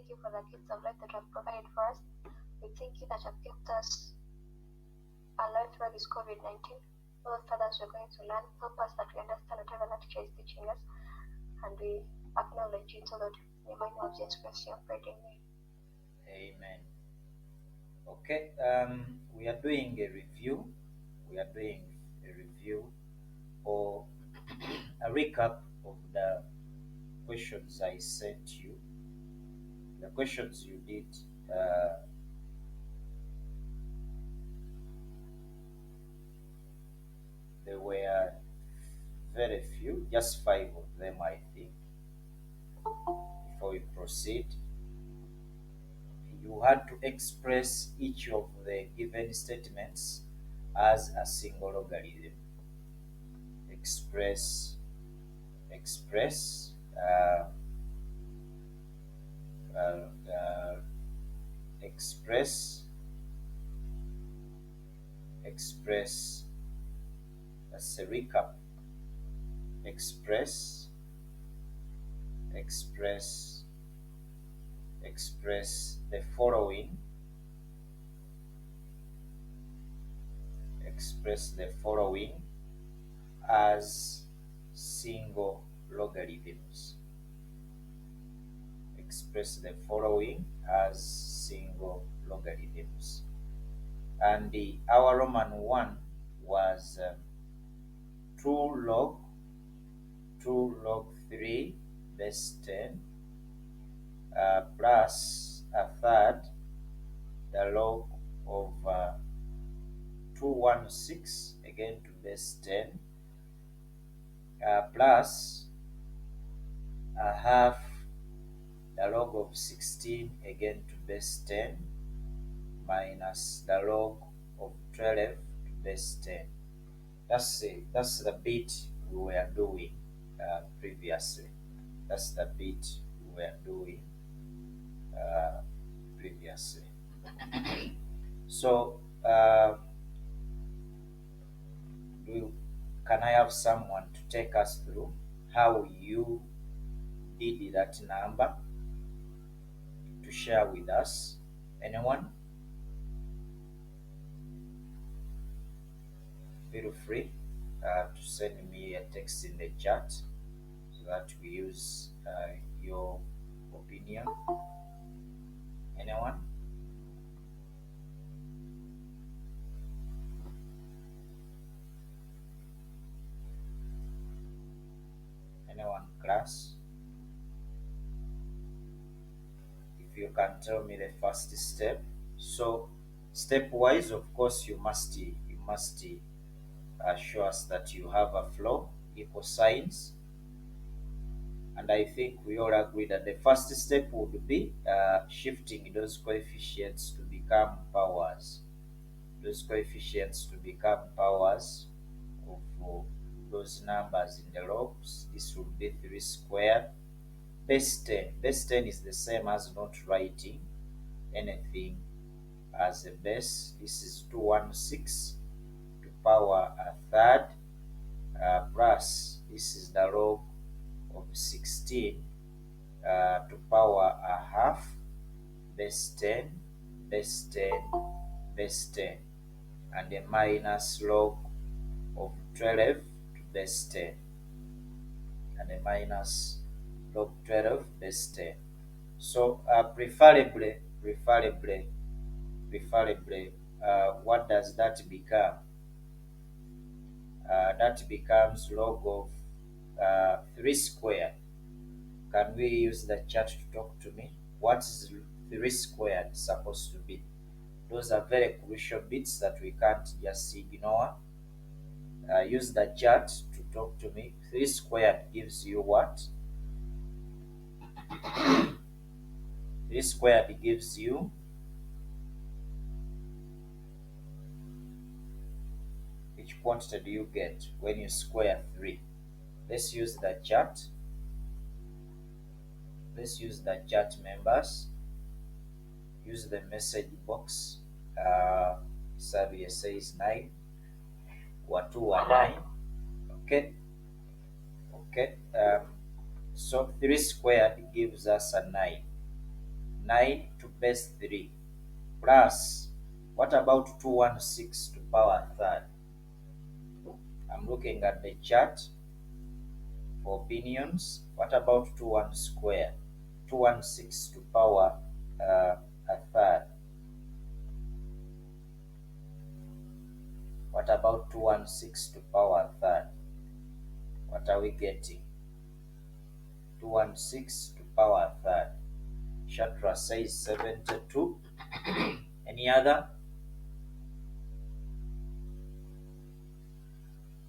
thank you for the gifts of life that you have provided for us. We thank you that you have kept us alive through this COVID-19. Lord, Father, as we're going to learn, help us that we understand whatever that teacher is teaching us, and we acknowledge it, so that in the name of Jesus Christ, you have prayed. Amen. Amen. Okay, we are doing a review. We are doing a review or a recap of the questions I sent you. The questions you did. There were very few, just 5 of them, I think. Before we proceed, you had to express each of the given statements as a single logarithm. Express, express, uh, uh, uh, express, express. That's a recap. Express, express, express the following. Express the following as single logarithms. Express the following as single logarithms. And our Roman 1 was 2 log 3 base 10 plus a third the log of 216 again to base 10 plus a half the log of 16 again to base 10 minus the log of 12 to base 10. That's the bit we were doing previously. That's the bit we were doing previously. So, can I have someone to take us through how you did that number to share with us? Anyone? Feel free to send me a text in the chat so that we use your opinion. Anyone? Anyone, class? If you can tell me the first step. So, stepwise, of course, you must show us that you have a flow, equal signs. And I think we all agree that the first step would be shifting those coefficients to become powers. Those coefficients to become powers of those numbers in the logs. This would be 3 squared. Base 10. Base 10 is the same as not writing anything as a base. This is 216 to power a third plus this is the log of 16 to power a half, base 10, base 10, base 10, and a minus log of 12 to base 10, and a minus log 12 base 10. So preferably, what does that become? That becomes log of 3 squared. Can we use the chart to talk to me? What is 3 squared supposed to be? Those are very crucial bits that we can't just ignore. Use the chart to talk to me. 3 squared gives you what? 3 squared gives you which quantity do you get when you square 3? Let's use the chart. Let's use the chat, members. Use the message box. Xavier says 9. Watu are 9. Okay. Okay. So 3 squared gives us a 9. 9 to base 3 plus, what about 216 to power third? I'm looking at the chart for opinions. What about 21 square? 216 to power a third. What about 216 to power a third? What are we getting? 216 to power a third. Shatra says 72. Any other?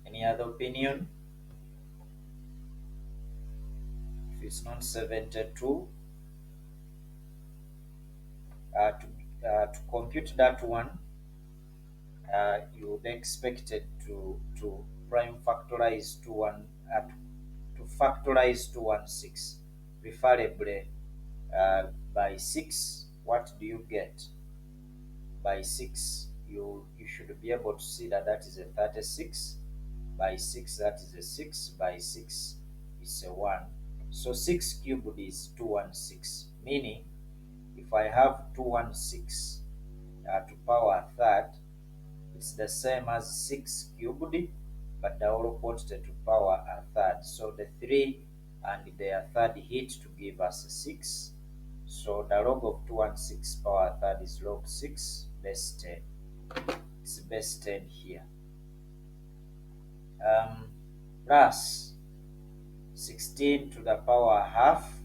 Any other opinion? If it's not 72, to compute that one, you would expect it to prime factorize to factorize 216, preferably by 6. What do you get? By 6, you should be able to see that that is a 36. By 6, that is a 6. By 6, it's a 1. So 6 cubed is 216, meaning if I have 216 to power a third, it's the same as 6 cubed, but the whole quantity to power a third. So the 3 and their third hit to give us a 6. So the log of 216 power a third is log 6 base 10. It's base 10 here. Plus 16 to the power half.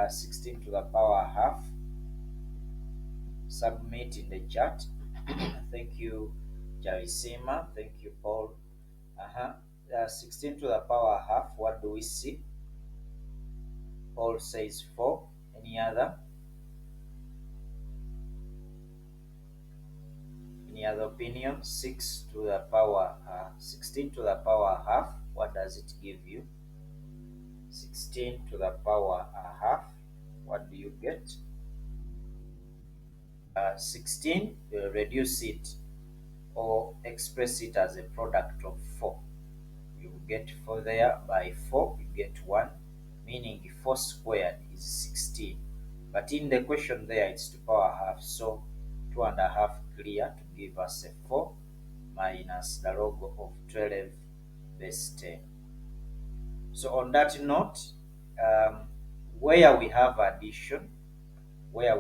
16 to the power half. Submit in the chat. Thank you, Jarisima. Thank you, Paul. 16 to the power half. What do we see? Paul says 4. Any other? Any other opinion? 16 to the power half. What does it give you? 16 to the power half. What do you get? 16, reduce it or express it as a product of 4. You get 4 there. By 4, you get 1, meaning 4 squared is 16. But in the question there, it's to power half, so 2.5 clear to give us a 4 minus the log of 12 base 10. So on that note, where we have addition, we are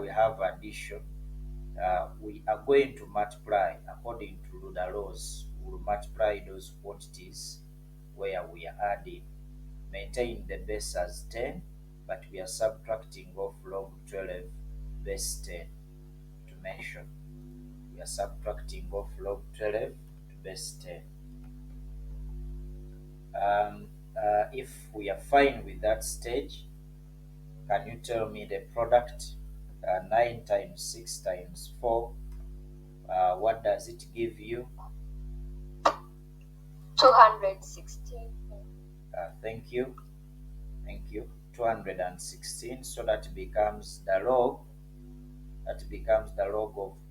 going to multiply according to the laws. We'll multiply those quantities where we are adding. Maintain the base as 10, but we are subtracting off log 12 base 10 to mention. We are subtracting off log 12 to base 10. If we are fine with that stage, can you tell me the product? 9 times 6 times 4, what does it give you? 216. Thank you. 216. So that becomes the log. Of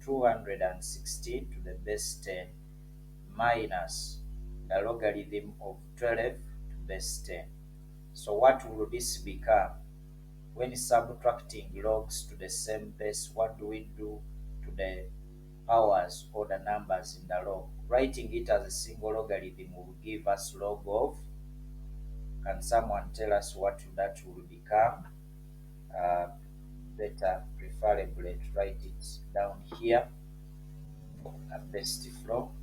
216 to the base 10 minus the logarithm of 12 to base 10. So what will this become? When subtracting logs to the same base, what do we do to the powers or the numbers in the log? Writing it as a single logarithm will give us log of. Can someone tell us what that will become? Better, preferably, to write it down here for a best flow.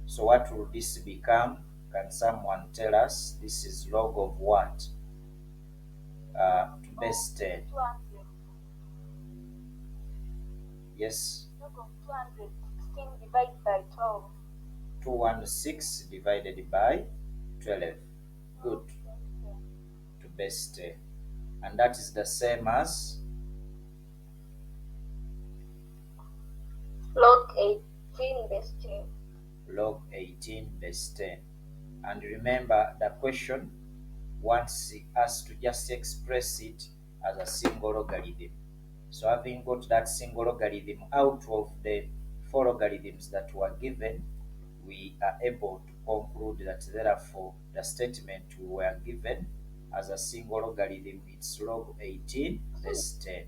So what will this become? Can someone tell us? This is log of what? To base 10. 200. Yes? Log of 216 divided by 12. 216 divided by 12. Good. To base 10. And that is the same as Log 18 base 10. log 18 base 10. And remember, the question wants us to just express it as a single logarithm. So having got that single logarithm out of the 4 logarithms that were given, we are able to conclude that therefore the statement we were given as a single logarithm, it's log 18 base 10.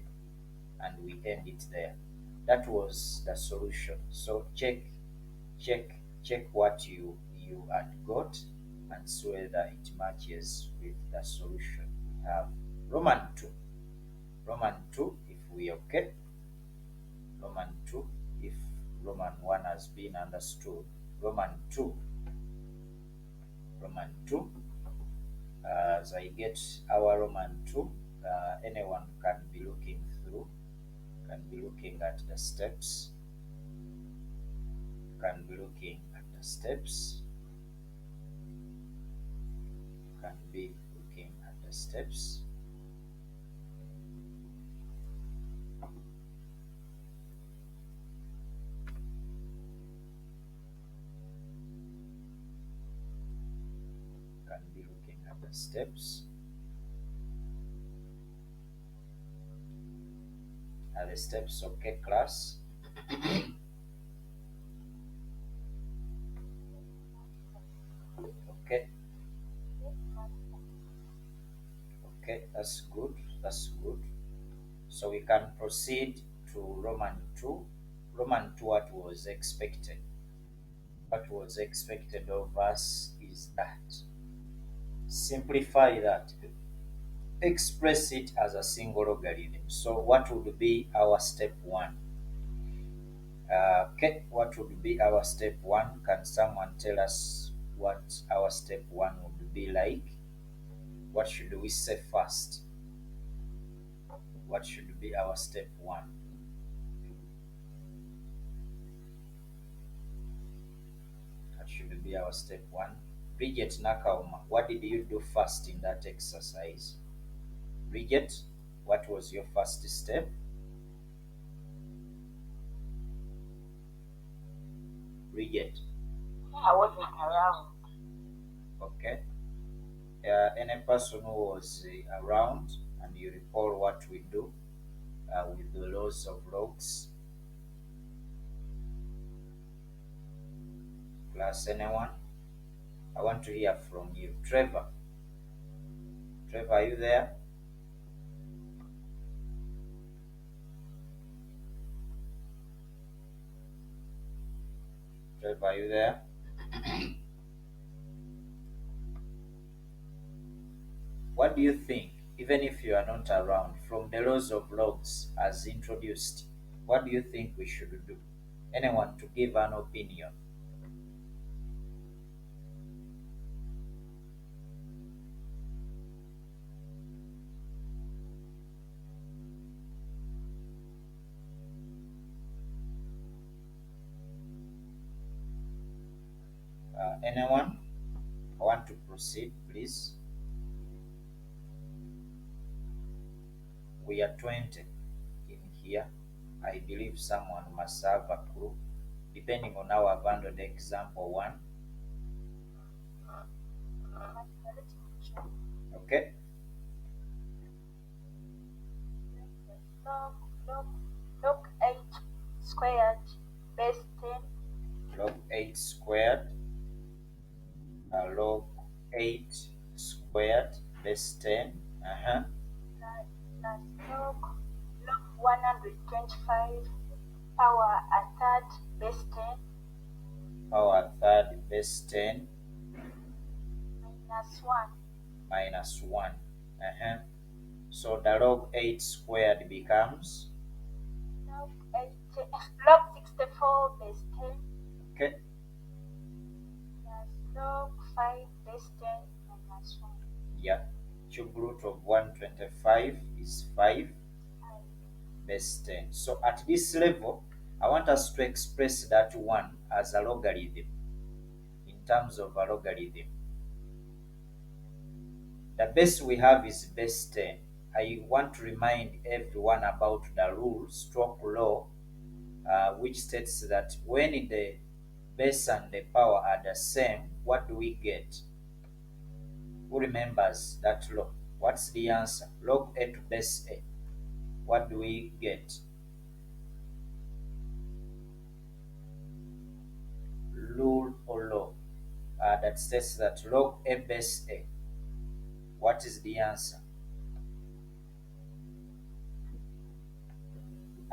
And we end it there. That was the solution. So check check what you had got and see whether it matches with the solution we have. Roman 2. Roman 2, if we okay. Roman 2, if Roman 1 has been understood. Roman 2. Roman 2. As I get our Roman 2, anyone can be looking through, can be looking at the steps, can be looking at the steps, can be looking at the steps. Can be looking at the steps. Are the steps okay, class? Okay, okay, that's good, that's good. So we can proceed to Roman 2. Roman 2, what was expected? What was expected of us is that simplify that, express it as a single logarithm. So what would be our step 1? Okay, what would be our step 1? Can someone tell us what our step 1 would be like? What should we say first? What should be our step 1? That should be our step 1. Bridget Nakauma, what did you do first in that exercise? Bridget, what was your first step? Bridget. I wasn't around. Okay. Any person who was around and you recall what we do with the laws of logs? Class, anyone? I want to hear from you. Trevor. Trevor, are you there? Trevor, are you there? What do you think, even if you are not around, from the laws of logs as introduced, what do you think we should do? Anyone to give an opinion? Anyone? I want to proceed, please. We are 20 in here. I believe someone must have a clue, depending on how I've handled example 1. Okay. Log 8 squared base 10. Log 8 squared. Log 8 squared base 10. Plus log 125 power a third base 10. Power third base 10 Minus 1. minus 1. So the log 8 squared becomes Log 64 base 10. okay. Plus log 5 base 10 minus 1. Yeah. Cube root of 125 is 5 base 10. So at this level, I want us to express that 1 as a logarithm in terms of a logarithm. The base we have is base 10. I want to remind everyone about the rule stroke law, which states that when the base and the power are the same, what do we get? Who remembers that law? What's the answer? Log a to base a. What do we get? Rule or law that states that log a base a. What is the answer?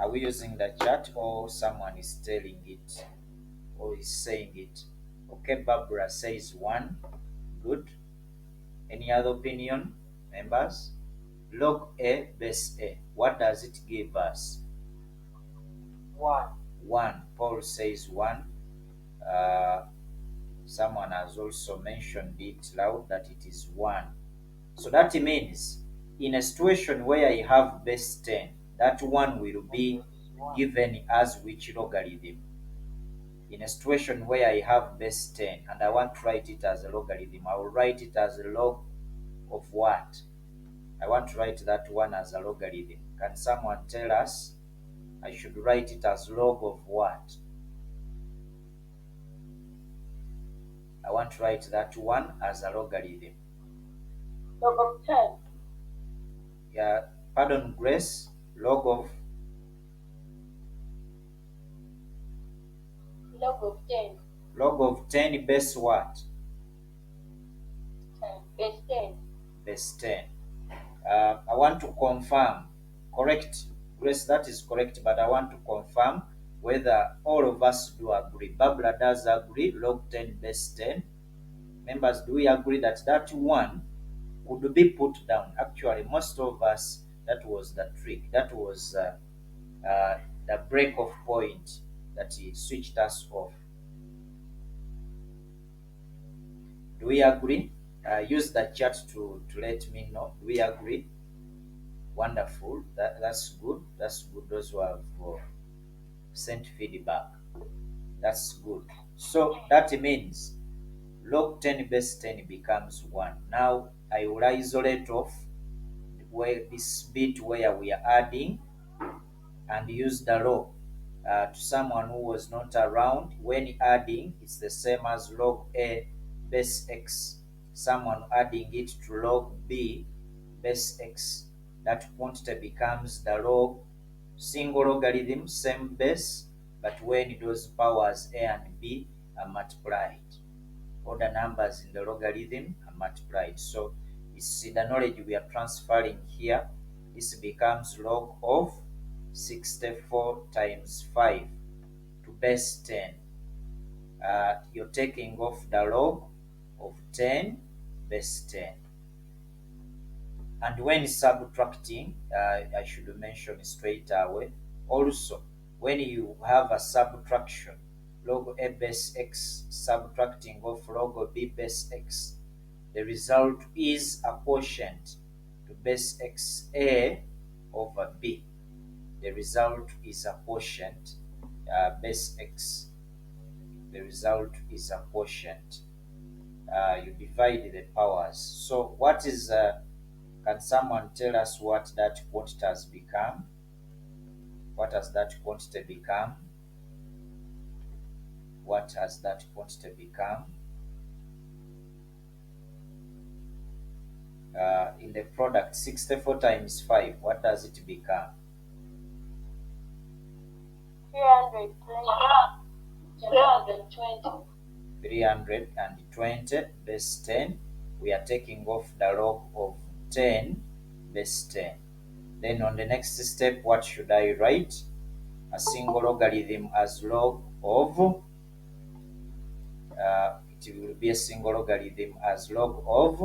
Are we using the chat or someone is telling it or is saying it? Okay, Barbara says 1. Good. Any other opinion, members? Log A base A. What does it give us? 1. 1. Paul says 1. Someone has also mentioned it loud that it is 1. So that means in a situation where I have base 10, that 1 will be given as which logarithm? In a situation where I have base 10 and I want to write it as a logarithm, I will write it as a log of what? I want to write that 1 as a logarithm. Can someone tell us? I should write it as log of what? I want to write that 1 as a logarithm. Log of 10. Yeah, pardon, Grace. Log of Log of 10. log of 10 base what? 10. Base 10. Base 10. I want to confirm. Correct, Grace, that is correct, but I want to confirm whether all of us do agree. Barbara does agree, log 10 base 10. Members, do we agree that that 1 would be put down? Actually, most of us, that was the trick. That was the break-off point that he switched us off. Do we agree? Use the chat to let me know. Do we agree? Wonderful. That's good. That's good. Those who have sent feedback. That's good. So that means log 10 base 10 becomes 1. Now I will isolate off where this bit where we are adding and use the log. To someone who was not around, when adding, it's the same as log A base x. Someone adding it to log B base x. That quantity becomes the log, single logarithm, same base, but when those powers A and B are multiplied, all the numbers in the logarithm are multiplied. So you see the knowledge we are transferring here. This becomes log of 64 times 5 to base 10. You're taking off the log of 10 base 10. And when subtracting, I should mention straight away, also, when you have a subtraction, log A base x subtracting off log B base x, the result is a quotient to base x A over B. The result is a quotient, base x. The result is a quotient. You divide the powers. So what is, can someone tell us what that quantity has become? What has that quantity become? What has that quantity become? In the product, 64 times 5, what does it become? 320. 320 base 10. We are taking off the log of 10 base 10. Then on the next step, what should I write? A single logarithm as log of, it will be a single logarithm as log of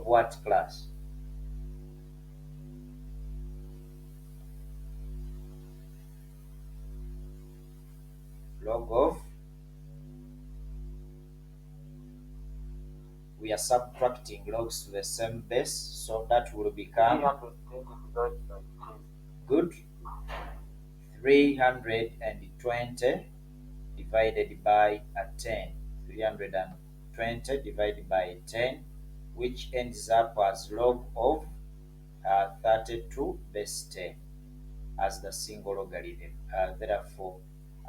what class? Log of, we are subtracting logs to the same base, so that will become 320 divided by 10. good. 320 divided by a 10. 320 divided by 10, which ends up as log of 32 base 10 as the single logarithm. Therefore,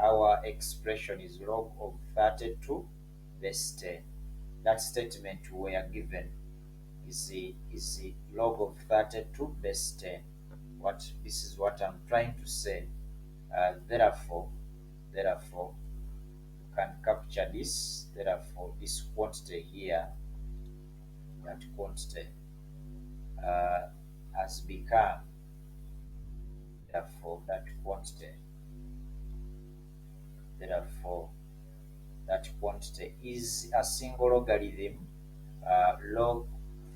our expression is log of 32 base 10. That statement we are given is the log of 32 base 10. This is what I'm trying to say. Therefore, can capture this. Therefore, this quantity here, that quantity has become quantity. Therefore, that quantity is a single logarithm log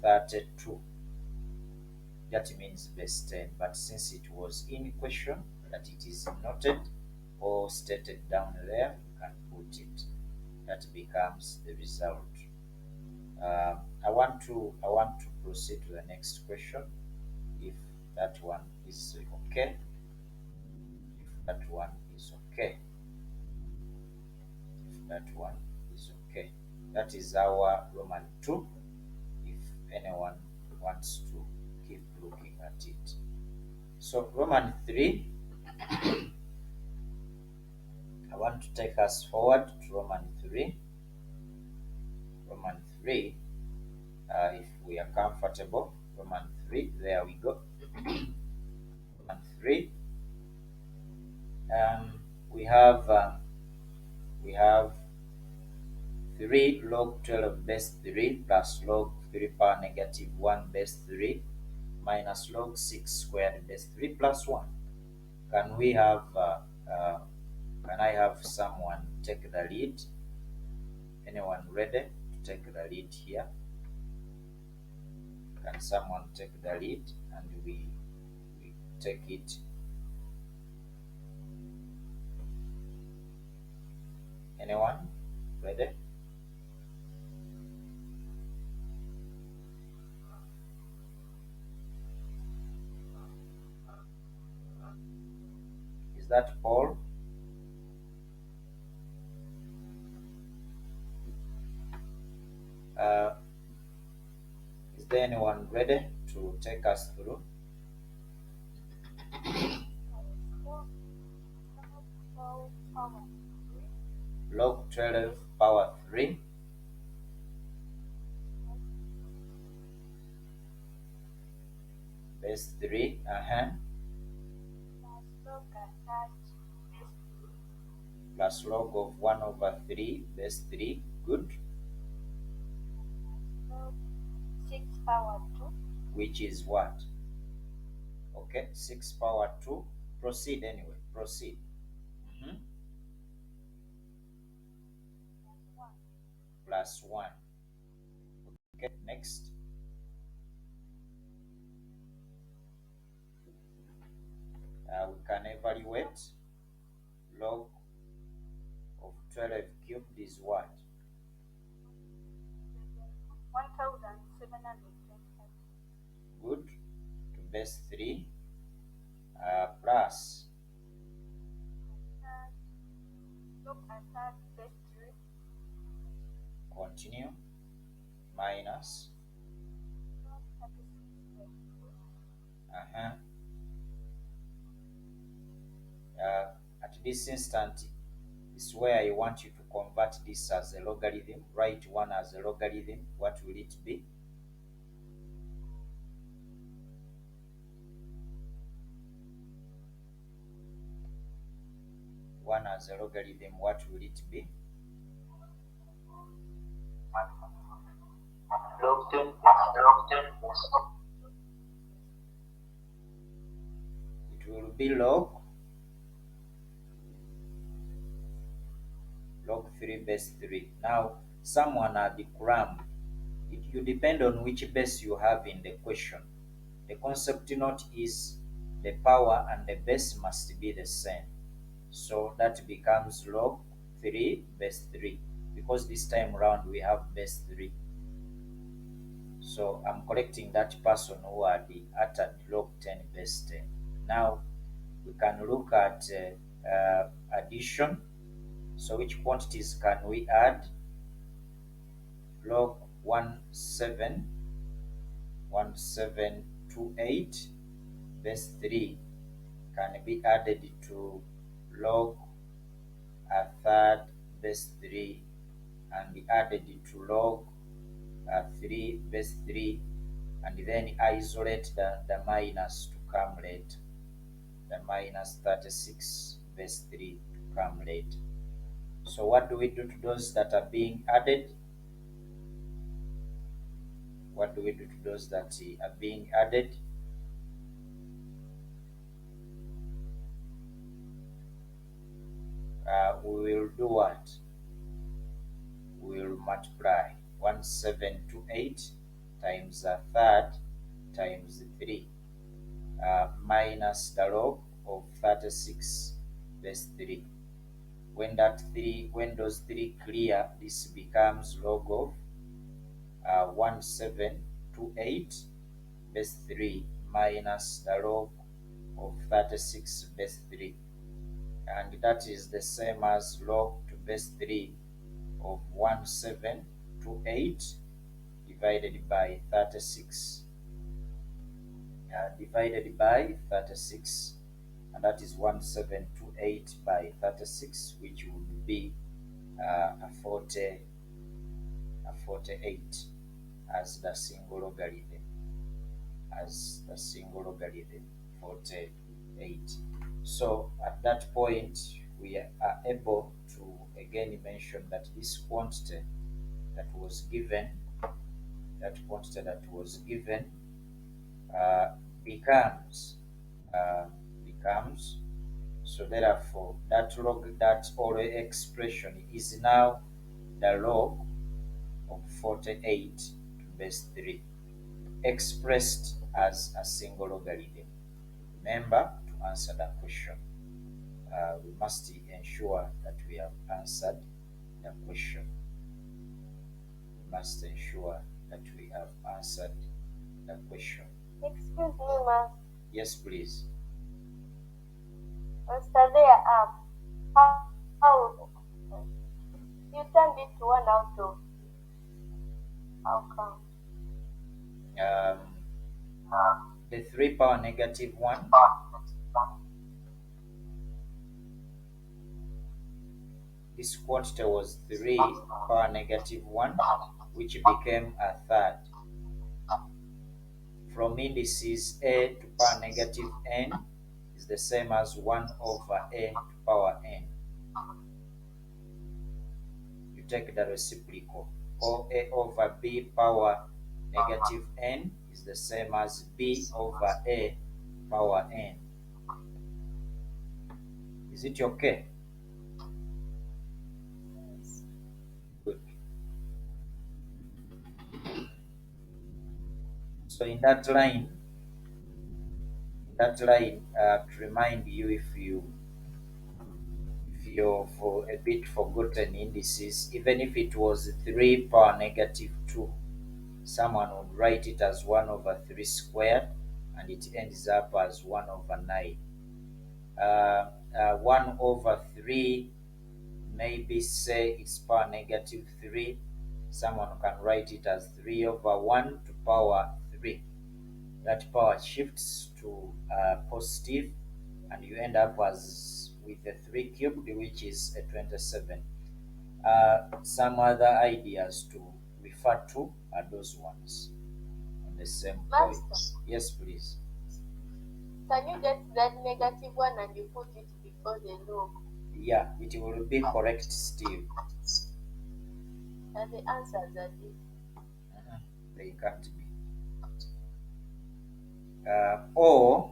32. That means base 10, but since it was in question that it is noted or stated down there, you can put it. That becomes the result. I want to proceed to the next question. If that one is okay, if that one is okay, if that one is okay, that is our Roman 2. If anyone wants to keep looking at it. So Roman 3, I want to take us forward to Roman 3. Roman 3, if we are comfortable, Roman 3, there we go. Roman 3, we have 3 log 12 base 3 plus log 3 power negative 1 base 3 minus log 6 squared base 3 plus 1. Can we have can I have someone take the lead? Anyone ready to take the lead here? Can someone take the lead and we take it? Anyone ready? Is that all? Is there anyone ready to take us through? Log 12 power 3 base 3 plus log of 1 over 3 base 3. Good. 6 power 2. Which is what? Okay, 6 power 2. Proceed anyway. Proceed. Plus 1. Okay, next. We can evaluate log of 12 cubed is what? 1725. Good. To base 3 plus Look at that base 3. continue minus Log 36 at this instant is where I want you to convert this as a logarithm. Write 1 as a logarithm. What will it be? One as a logarithm, what will it be? Log 10 It will be log 3 base 3. Now, someone had crammed. You depend on which base you have in the question. The concept note is the power and the base must be the same. So that becomes log 3 base 3 because this time around we have base 3. So I'm correcting that person who had uttered log 10 base 10. Now we can look at addition. So which quantities can we add? Log 1728 base 3 can be added to log a third base 3 and be added to log 3 base 3 and then isolate the minus to come later. The minus 36 base 3 to come later. So what do we do to those that are being added? What do we do to those that are being added? we will do what? We will multiply 1728 times a third times 3 minus the log of 36 base 3. When those 3 clear, this becomes log of 1728 base 3 minus the log of 36 base 3, and that is the same as log to base 3 of 1728 divided by 36 and that is 1728 by 36, which would be a 48 as the single logarithm, 48. So at that point we are able to again mention that this quantity that was given becomes so therefore that oral expression is now the log of 48 to base 3 expressed as a single logarithm. Remember, to answer that question, we must ensure that we have answered the question. Excuse me, ma'am. Yes, please. Mr. There, how you turned it to 1 out of? How come? The 3 power negative 1, this quantity was 3 power negative 1, which became a third. From indices, a to power negative n is the same as 1 over a to power n. You take the reciprocal, or a over b power negative n is the same as b over a power n. Is it okay? Good. So in that line, to remind you, if you've a bit forgotten indices, even if it was 3 power negative 2, someone would write it as 1 over 3 squared, and it ends up as 1 over 9. 1 over 3, maybe say it's power negative 3, someone can write it as 3 over 1 to power 3. That power shifts to positive, and you end up as with the 3 cubed, which is a 27. Some other ideas to refer to are those ones on the same point. Master, Yes, please. can you get that negative 1 and you put it before the log? Yeah, it will be correct still. And the answers are this. They can't be. Or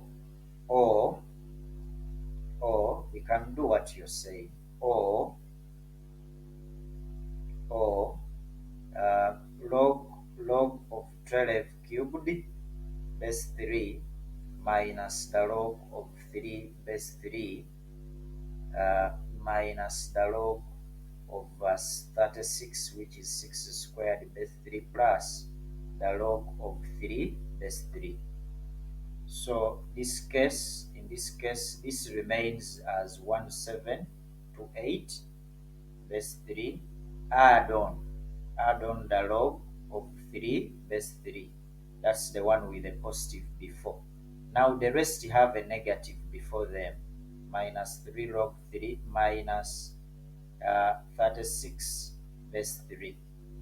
we can do what you're saying. Or log of 12 cubed base 3 minus the log of 3 base 3 minus the log of 36, which is 6 squared base 3, plus the log of 3 base 3. So in this case, this remains as 1728 base 3, add on the log of 3 base 3. That's the one with the positive before. Now the rest have a negative before them. Minus 3 log 3 minus 36 base 3.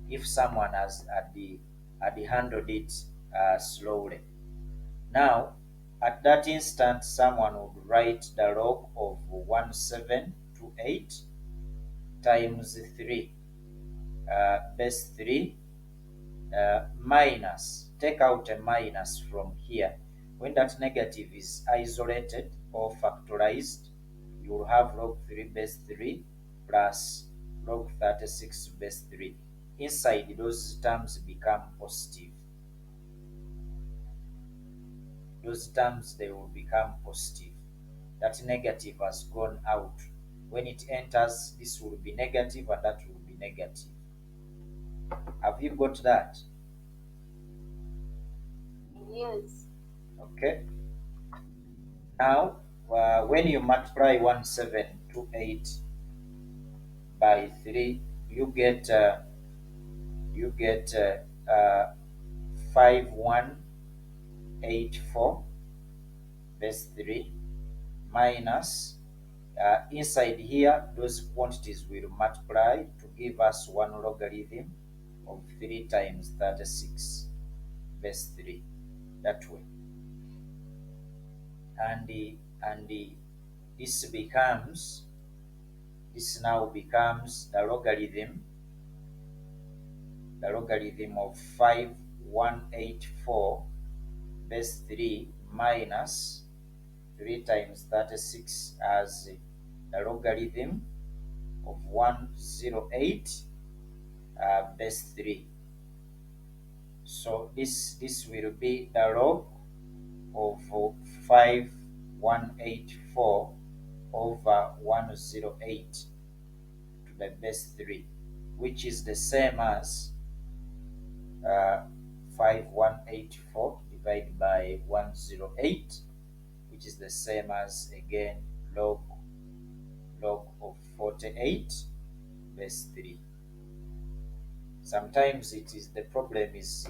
If someone has handled it slowly. Now, at that instant, someone would write the log of 1728 times 3 base 3 minus, take out a minus from here. When that negative is isolated or factorized, you will have log 3 base 3 plus log 36 base 3. Inside, those terms become positive. Those terms, they will become positive. That negative has gone out. When it enters, this will be negative and that will be negative. Have you got that? Yes. Okay. Now, when you multiply 1728 by 3, you get 5184 base 3 minus, inside here, those quantities will multiply to give us one logarithm of 3 times 36 base 3, that way. And this now becomes the logarithm of 5184 base 3 minus 3 times 36 as the logarithm of 108 base 3. So this will be the log of 5184 over 108 to the base 3, which is the same as 5184 divided by 108, which is the same as, again, log of 48 base 3. Sometimes the problem is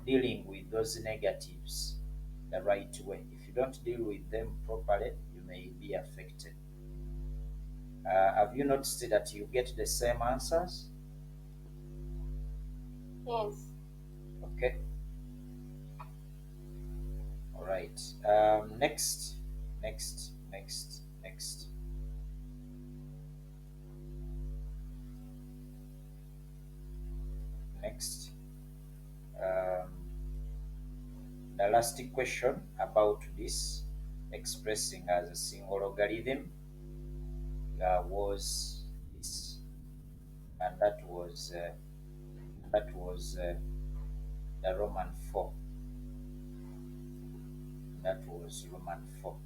dealing with those negatives the right way. If you don't deal with them properly, you may be affected. Have you noticed that you get the same answers? Yes. Okay. All right. Next. Next. The last question about this expressing as a single logarithm was this, and that was the Roman 4. That was Roman 4.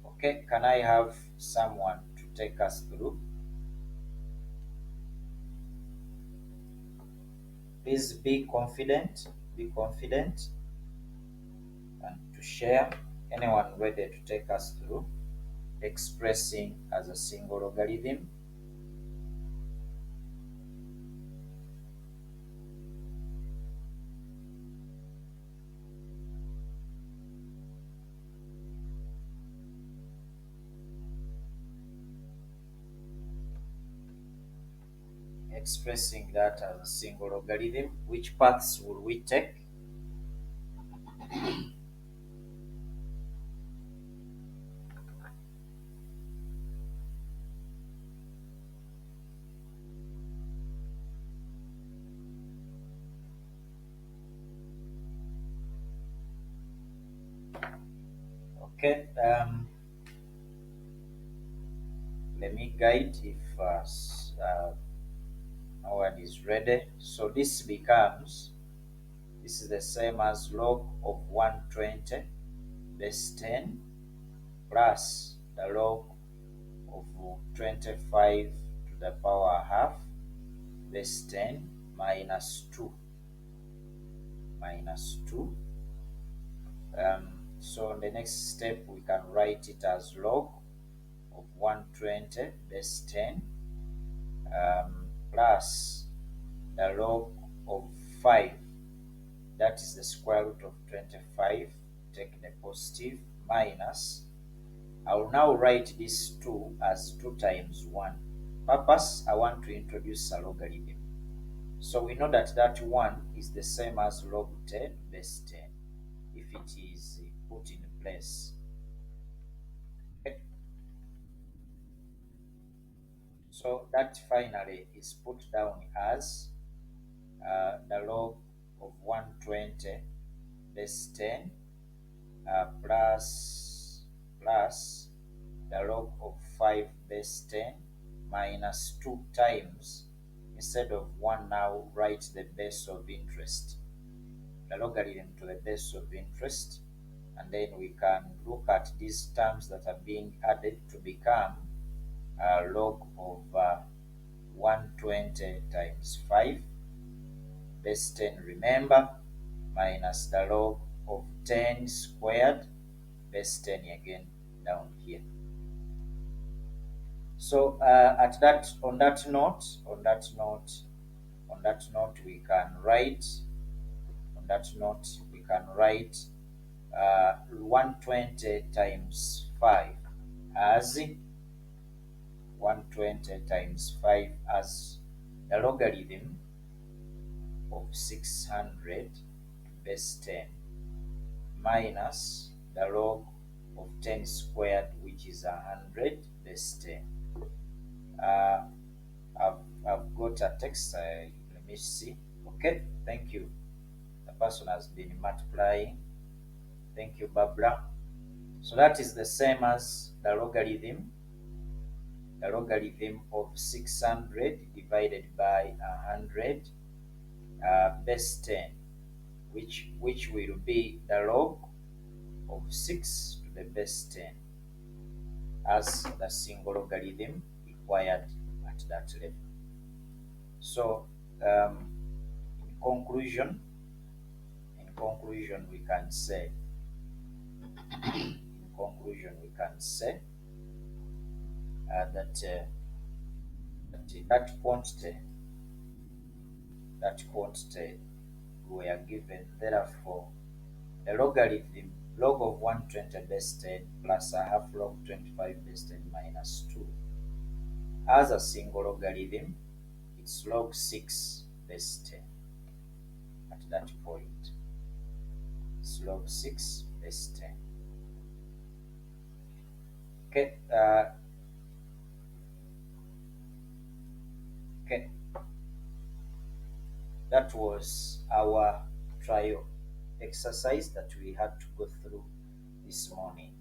Okay, can I have someone to take us through? Please be confident, and to share. Anyone ready to take us through expressing as a single logarithm? Expressing that as a single logarithm, which paths will we take? Okay, let me guide if no one is ready. So this is the same as log of 120 base 10 plus the log of 25 to the power half base 10 minus 2. So in the next step, we can write it as log of 120 base 10 plus the log of 5, that is the square root of 25, take the positive, minus, I will now write this 2 as 2 times 1. Purpose, I want to introduce a logarithm. So we know that 1 is the same as log 10 base 10 if it is put in place. Okay. So that finally is put down as the log of 120 base 10 plus the log of 5 base 10 minus 2 times, instead of 1 now write the base of interest, the logarithm to the base of interest, and then we can look at these terms that are being added to become log of 120 times 5 base 10, remember, minus the log of 10 squared base 10 again down here. So on that note, we can write 120 times 5 as 120 times 5 as the logarithm of 600 base 10 minus the log of 10 squared, which is 100 base 10. I've got a text. Let me see. Okay, thank you. The person has been multiplying. Thank you, Barbara. So that is the same as the logarithm of 600 divided by 100 base 10, which will be the log of 6 to the base 10 as the single logarithm required at that level. So in conclusion, we can say that quantity we are given, therefore the logarithm log of 120 base 10 plus a half log 25 base 10 minus 2 as a single logarithm, it's log 6 base 10 at that point. It's log 6 base 10. Okay. Okay. That was our trial exercise that we had to go through this morning.